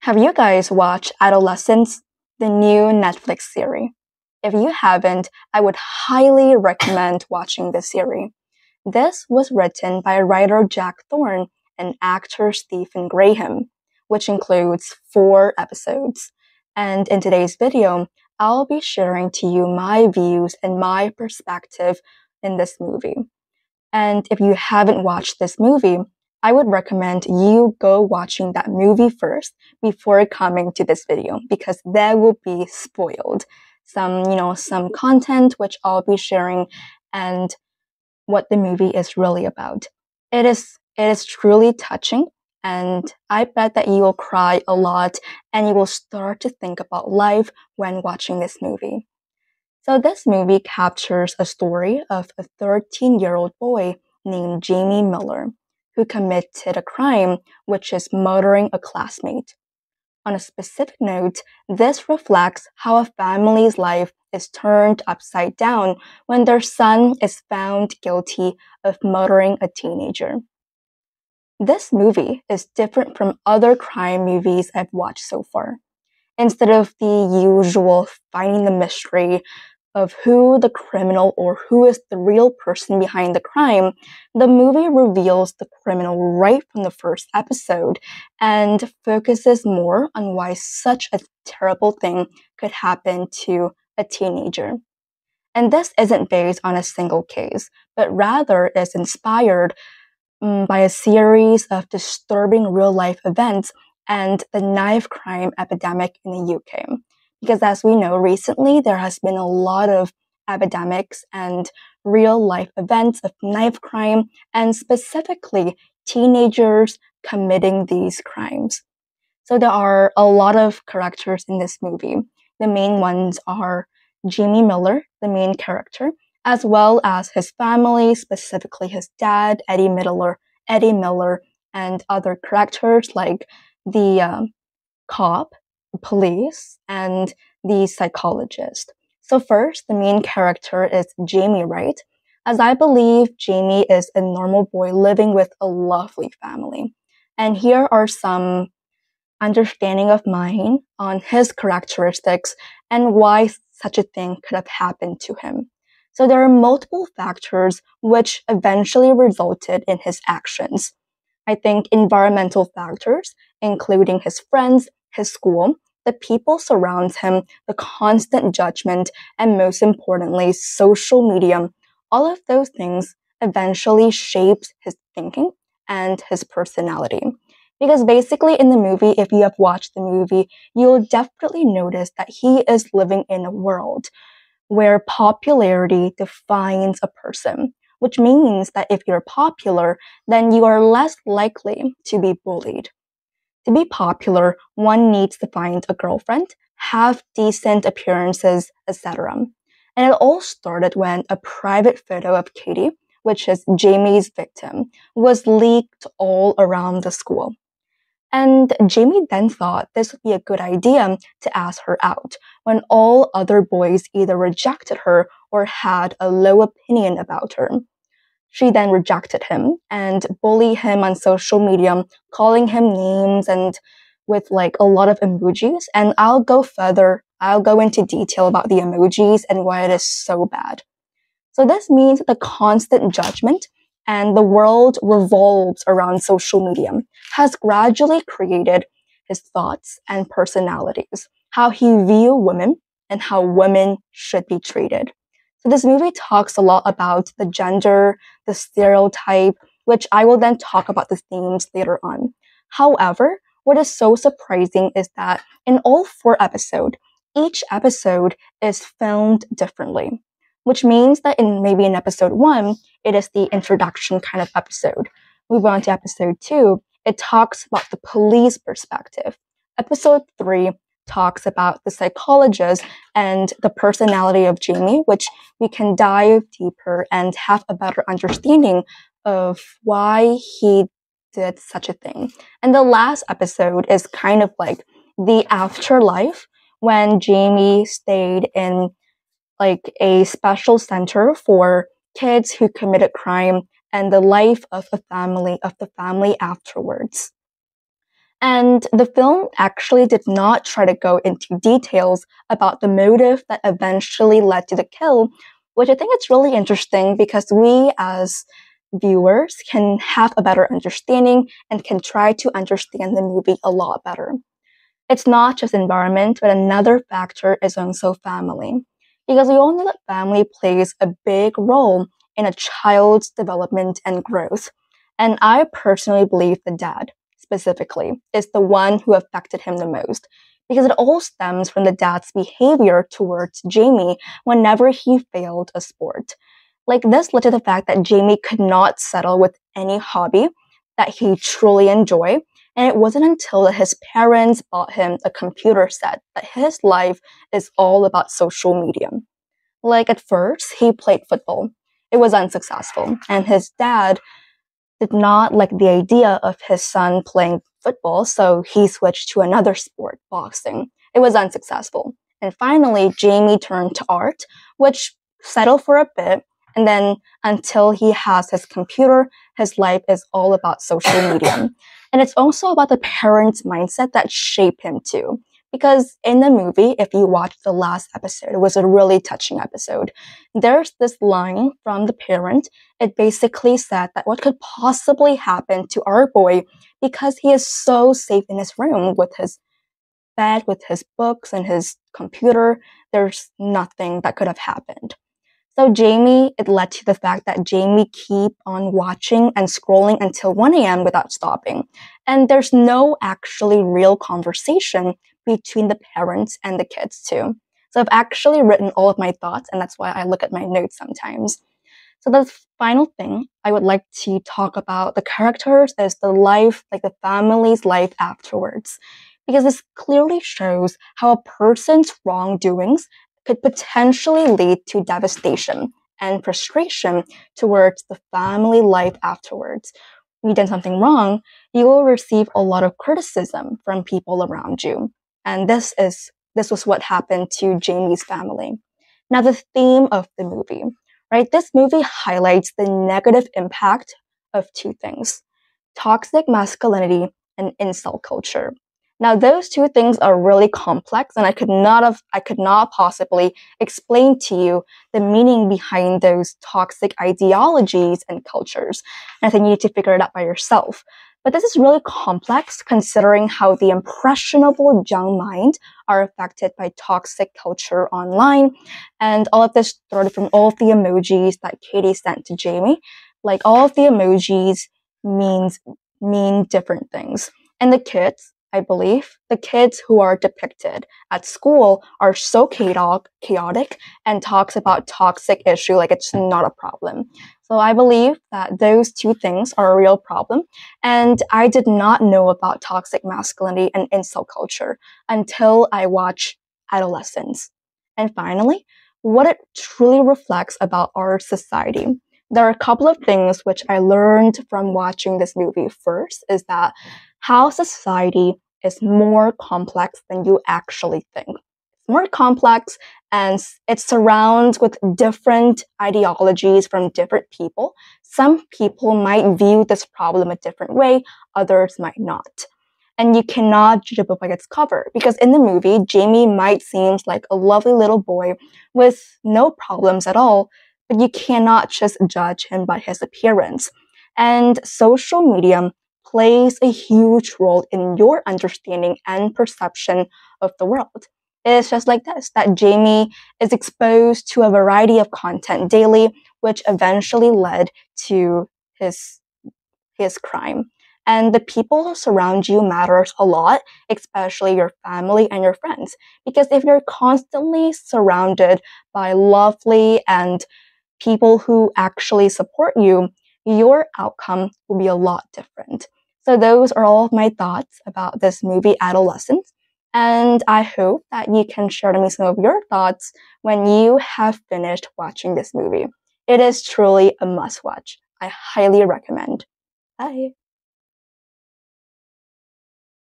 Have you guys watched Adolescence, the new Netflix series? If you haven't, I would highly recommend watching this series. This was written by writer Jack Thorne and actor Stephen Graham, which includes 4 episodes. And in today's video, I'll be sharing to you my views and my perspective in this movie. And if you haven't watched this movie, I would recommend you go watching that movie first before coming to this video because there will be spoiled some content which I'll be sharing and what the movie is really about. It is truly touching, and I bet that you will cry a lot and you will start to think about life when watching this movie. So this movie captures a story of a 13-year-old boy named Jamie Miller who committed a crime, which is murdering a classmate. On a specific note, this reflects how a family's life is turned upside down when their son is found guilty of murdering a teenager. This movie is different from other crime movies I've watched so far. Instead of the usual finding the mystery of who the criminal or who is the real person behind the crime, the movie reveals the criminal right from the first episode and focuses more on why such a terrible thing could happen to a teenager. And this isn't based on a single case, but rather is inspired by a series of disturbing real-life events and the knife crime epidemic in the UK. Because as we know, recently there has been a lot of epidemics and real-life events of knife crime, and specifically teenagers committing these crimes. So there are a lot of characters in this movie. The main ones are Jamie Miller, the main character, as well as his family, specifically his dad, Eddie Miller, and other characters like the cop, the police, and the psychologist. So first, the main character is Jamie, right? As I believe Jamie is a normal boy living with a lovely family. And here are some understanding of mine on his characteristics and why such a thing could have happened to him. So there are multiple factors which eventually resulted in his actions. I think environmental factors, including his friends, his school, the people surrounds him, the constant judgment, and most importantly, social media. All of those things eventually shapes his thinking and his personality. Because basically in the movie, if you have watched the movie, you'll definitely notice that he is living in a world where popularity defines a person, which means that if you're popular, then you are less likely to be bullied. To be popular, one needs to find a girlfriend, have decent appearances, etc. And it all started when a private photo of Katie, which is Jamie's victim, was leaked all around the school. And Jamie then thought this would be a good idea to ask her out when all other boys either rejected her or had a low opinion about her. She then rejected him and bullied him on social media, calling him names and with like a lot of emojis. And I'll go into detail about the emojis and why it is so bad. So this means the constant judgment and the world revolves around social media has gradually created his thoughts and personalities, how he views women and how women should be treated. So this movie talks a lot about the gender, the stereotype, which I will then talk about the themes later on. However, what is so surprising is that in all 4 episodes, each episode is filmed differently, which means that in episode 1, it is the introduction kind of episode. Move on to episode 2, it talks about the police perspective. Episode 3 talks about the psychologist and the personality of Jamie, which we can dive deeper and have a better understanding of why he did such a thing. And the last episode is kind of like the afterlife when Jamie stayed in like a special center for kids who committed crime and the life of the family afterwards. And the film actually did not try to go into details about the motive that eventually led to the kill, which I think it's really interesting because we as viewers can have a better understanding and can try to understand the movie a lot better. It's not just environment, but another factor is also family. Because we all know that family plays a big role in a child's development and growth. And I personally believe the dad, specifically, is the one who affected him the most. Because it all stems from the dad's behavior towards Jamie whenever he failed a sport. Like this led to the fact that Jamie could not settle with any hobby that he truly enjoyed, and it wasn't until that his parents bought him a computer set that his life is all about social media. Like at first, he played football. It was unsuccessful, and his dad did not like the idea of his son playing football, so he switched to another sport, boxing. It was unsuccessful. And finally, Jamie turned to art, which settled for a bit, and then until he has his computer, his life is all about social media. And it's also about the parents' mindset that shape him too. Because in the movie, if you watch the last episode, it was a really touching episode. There's this line from the parent. It basically said that what could possibly happen to our boy because he is so safe in his room with his bed, with his books and his computer. There's nothing that could have happened. So Jamie, it led to the fact that Jamie keep on watching and scrolling until 1 a.m. without stopping. And there's no actually real conversation between the parents and the kids too. So I've actually written all of my thoughts, and that's why I look at my notes sometimes. So the final thing I would like to talk about the characters is the life, like the family's life afterwards. Because this clearly shows how a person's wrongdoings could potentially lead to devastation and frustration towards the family life afterwards. When you've done something wrong, you will receive a lot of criticism from people around you. And this was what happened to Jamie's family. Now, the theme of the movie, right? This movie highlights the negative impact of two things: toxic masculinity and incel culture. Now, those two things are really complex, and I could not possibly explain to you the meaning behind those toxic ideologies and cultures. And I think you need to figure it out by yourself. But this is really complex considering how the impressionable young mind are affected by toxic culture online. And all of this started from all of the emojis that Katie sent to Jamie. Like all of the emojis mean different things. And the kids, I believe, the kids who are depicted at school are so chaotic and talks about toxic issue like it's not a problem. So I believe that those two things are a real problem. And I did not know about toxic masculinity and incel culture until I watched Adolescence. And finally, what it truly reflects about our society. There are a couple of things which I learned from watching this movie. First is that how society is more complex than you actually think. It's more complex and it surrounds with different ideologies from different people. Some people might view this problem a different way, others might not. And you cannot judge a book by its cover, because in the movie, Jamie might seem like a lovely little boy with no problems at all, but you cannot just judge him by his appearance. And social media plays a huge role in your understanding and perception of the world. It's just like this, that Jamie is exposed to a variety of content daily, which eventually led to his crime. And the people who surround you matters a lot, especially your family and your friends. Because if you're constantly surrounded by lovely and people who actually support you, your outcome will be a lot different. So those are all of my thoughts about this movie, Adolescence. And I hope that you can share to me some of your thoughts when you have finished watching this movie. It is truly a must watch. I highly recommend. Bye.